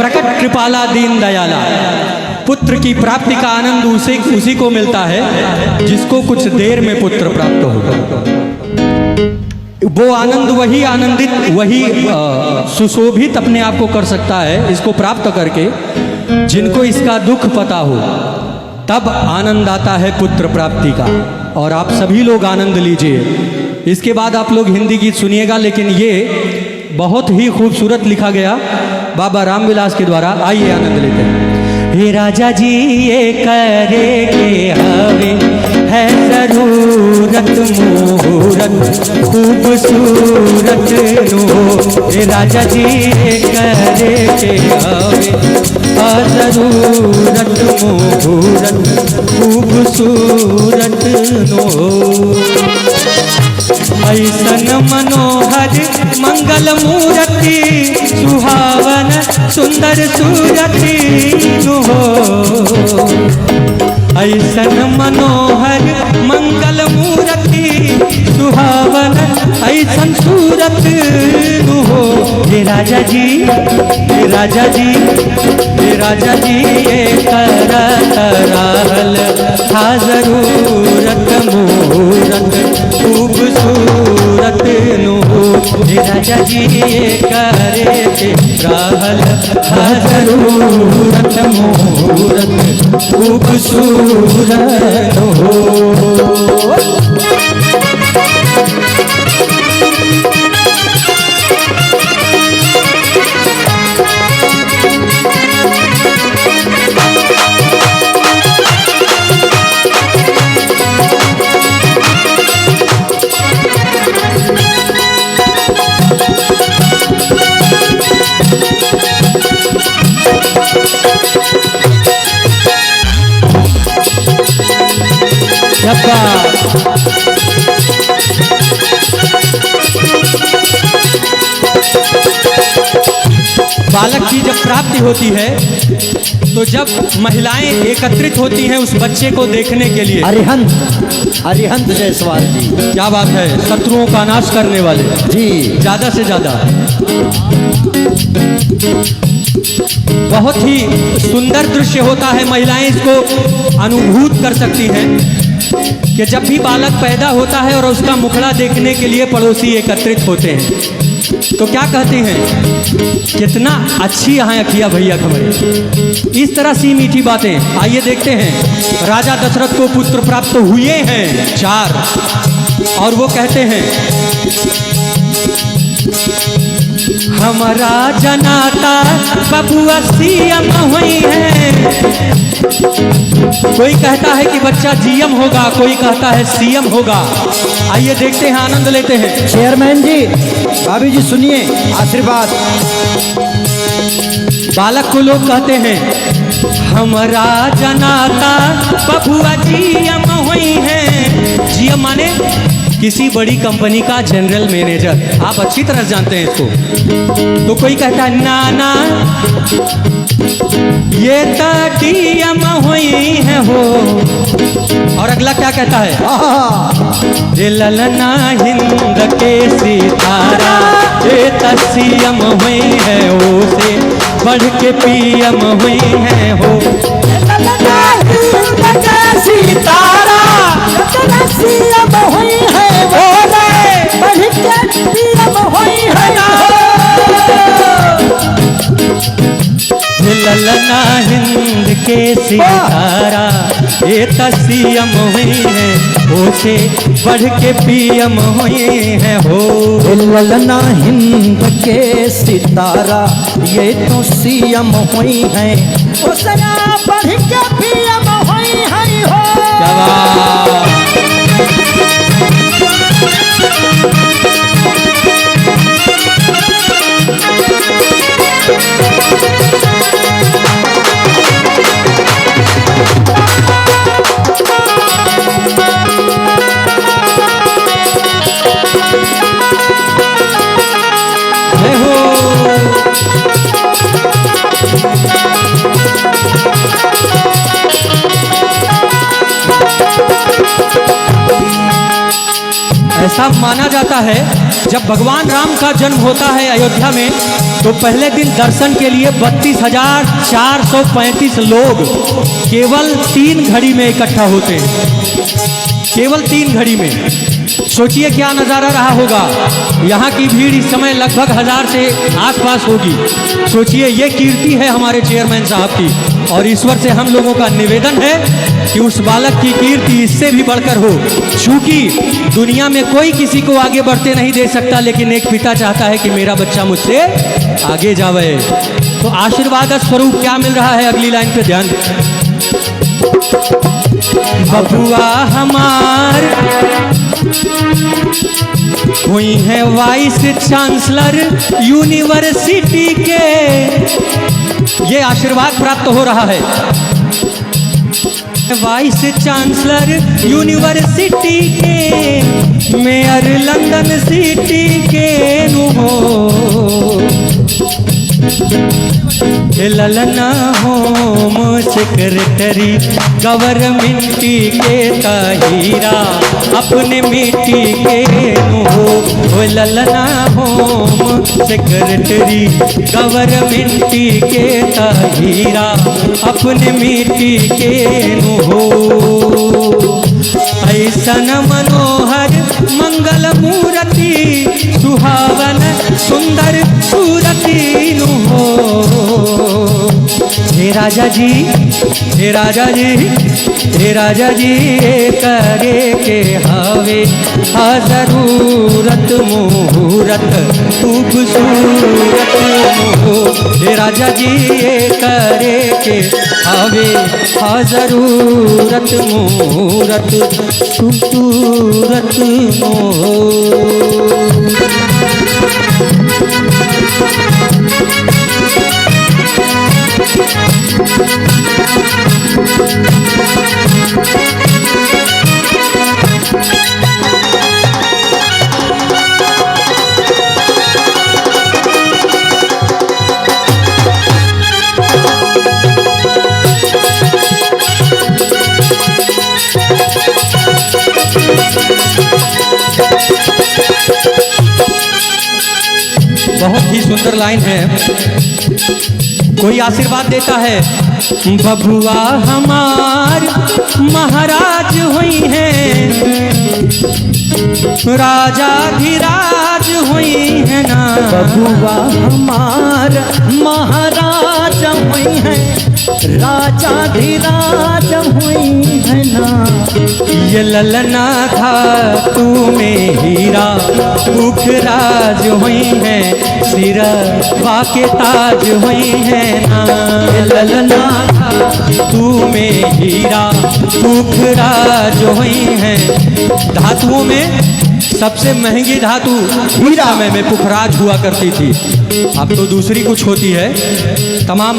प्रकट कृपाला दीन दयाला। पुत्र की प्राप्ति का आनंद उसी को मिलता है जिसको कुछ देर में पुत्र प्राप्त हो। वो आनंद वही सुशोभित अपने आप को कर सकता है इसको प्राप्त करके, जिनको इसका दुख पता हो। तब आनंद आता है पुत्र प्राप्ति का, और आप सभी लोग आनंद लीजिए। इसके बाद आप लोग हिंदी गीत सुनिएगा, लेकिन ये बहुत ही खूबसूरत लिखा गया बाबा रामविलास के द्वारा। आइए आनंद लेते हैं। हे राजा जी ये करे के हवे है जरूरत मुहूर्त खूबसूरत नो। हे राजा जी ये करे के हवे है जरूरत मुहूर्त खूबसूरत नो। ऐसन मनोहर मंगल मूर्ति सुहावन सुंदर सूरति हो। ऐसन मनोहर मंगल मूर्ति सुहावन ऐसन सूरत हो। हे राजा जी हे राजा जी हे राजा जी ये करहल था जरूरत मुहूर्त खूबसूरत नो। हे राजा जी ये करे के रहल था जरूरत मुहूर्त खूबसूरत हो। बालक की जब प्राप्ति होती है तो जब महिलाएं एकत्रित होती हैं उस बच्चे को देखने के लिए। अरिहंत जायसवाल जी, क्या बात है, शत्रुओं का नाश करने वाले जी, ज्यादा से ज्यादा। बहुत ही सुंदर दृश्य होता है, महिलाएं इसको अनुभूत कर सकती हैं कि जब भी बालक पैदा होता है और उसका मुखड़ा देखने के लिए पड़ोसी एकत्रित होते हैं तो क्या कहते हैं, कितना अच्छी यहाँ अखिया भैया खबरें। इस तरह सी मीठी बातें। आइए देखते हैं। राजा दशरथ को पुत्र प्राप्त हुए हैं 4, और वो कहते हैं हमारा जनाता बबुआ सीएम हुई है। कोई कहता है कि बच्चा जीएम होगा, कोई कहता है सीएम होगा। आइए देखते हैं, आनंद लेते हैं। चेयरमैन जी, भाभी जी सुनिए आशीर्वाद। बालक को लोग कहते हैं हमारा जनाता बबुआ जीएम हुई है। जीएम माने किसी बड़ी कंपनी का जनरल मैनेजर, आप अच्छी तरह जानते हैं इसको। तो कोई कहता है नाना ये तो डीएम हुई है हो। और अगला क्या कहता है, ललना हिंद के सितारा ये तो सीएम हुई है ओ, से बढ़ के पीएम हुई है हो। ललना हिंद के सितारा सीएम हुई है वो, बढ़ के पीएम हुई है हो। ललना हिंद के सितारा ये तो सीएम हुई है, उसे बढ़ के पीएम हुई है हो। ललना हिंद के सितारा ये तो सीएम हुई है, उसे बढ़ के पीएम हुई है हो। क्या बात। ऐसा माना जाता है जब भगवान राम का जन्म होता है अयोध्या में तो पहले दिन दर्शन के लिए 32,435 लोग केवल 3 घड़ी में इकट्ठा होते हैं, केवल 3 घड़ी में। सोचिए क्या नज़ारा रहा होगा। यहाँ की भीड़ इस समय लगभग 1000 से आसपास होगी। सोचिए, ये कीर्ति है हमारे चेयरमैन साहब की, और ईश्वर से हम लोगों का निवेदन है कि उस बालक की कीर्ति इससे भी बढ़कर हो। चूंकि दुनिया में कोई किसी को आगे बढ़ते नहीं दे सकता, लेकिन एक पिता चाहता है कि मेरा बच्चा मुझसे आगे जावे। तो आशीर्वाद स्वरूप क्या मिल रहा है, अगली लाइन पे ध्यान दें। बबुआ हमार हुई है वाइस चांसलर यूनिवर्सिटी के, ये आशीर्वाद प्राप्त हो रहा है। वाइस चांसलर यूनिवर्सिटी के, मेयर लंदन सिटी के नुहो, ललना होम सेक्रेटरी गवर्नमेंट के ताहीरा अपने मिट्टी के नुहो, ललना होम सेक्रेटरी गवर्नमेंट के ताहीरा अपने मिट्टी के नुहो। ऐसन मनोहर मंगल मूर्ति सुहावन सुंदर सूरती नुहो। हे राजा जी, हे राजा जी, हे राजा जी, करे के हवे जरूरत मुहूर्त खूबसूरत हो। हे राजा जी, करे के हवे जरूरत मुहूर्त खूबसूरत हो। बहुत ही सुंदर लाइन है। कोई आशीर्वाद देता है, बबुआ हमार महाराज हुई हैं, राजा धीराज हुई है ना। बबुआ हमार महाराज हुई हैं, राजा धीराज हुई है ना। ये ललना था तू में हीरा मुखराज हुई है, सिरा वाके ताज हुई है ना। ये ललना था तू में हीरा मुखराज हुई है। धातुओं में सबसे महंगी धातु हीरा में पुखराज हुआ करती थी, अब तो दूसरी कुछ होती है। तमाम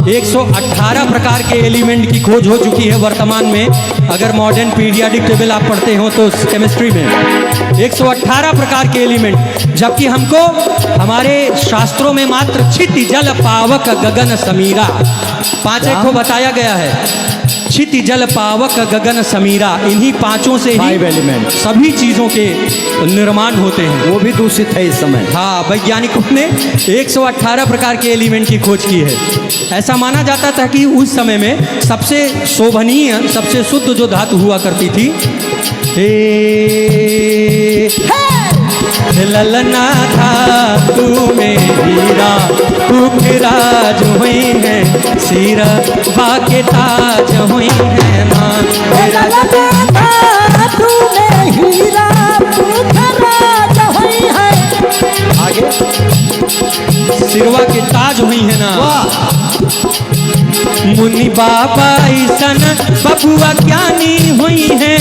118 प्रकार के एलिमेंट की खोज हो चुकी है वर्तमान में। अगर मॉडर्न पीरियाडिक टेबल आप पढ़ते हो तो केमिस्ट्री में 118 प्रकार के एलिमेंट, जबकि हमको हमारे शास्त्रों में मात्र क्षिति जल पावक गगन समीरा 5 को बताया गया है। क्षिति जल पावक गगन समीरा, इन्हीं 5 से ही एलिमेंट सभी चीजों के निर्माण होते हैं। वो भी दूषित है इस समय। हाँ, वैज्ञानिकों ने 118 प्रकार के एलिमेंट की खोज की है। ऐसा माना जाता था कि उस समय में सबसे शोभनीय, सबसे शुद्ध जो धातु हुआ करती थी, ललना था तू में हीरा मुखराज हुई है, सिरा बाके ताज हुई है ना। ललना था तू में हीरा मुखराज हुई है। आगे सिरवा के ताज हुई है ना। मुनि बाबा ऐसन बबुआ ज्ञानी हुई है,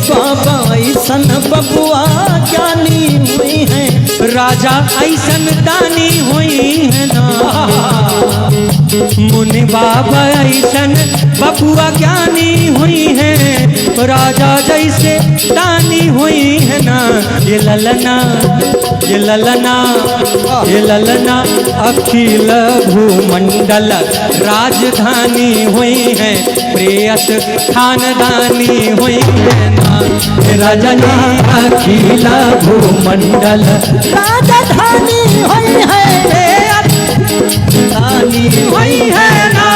बाबा ऐसन बबुआ ज्ञानी हुई है, राजा ऐसन दानी हुई है ना। मुनि बाबा ऐसन बबुआ ज्ञानी हुई है, राजा जैसे दानी हुई है ना ये ललना, ये ललना, ये ललना अखिल भूमंडल राजधानी हुई है, प्रेयस खानदानी हुई है ना ये रजनी अखिल भूमंडल राजधानी हुई है, राजधानी हुई है ना।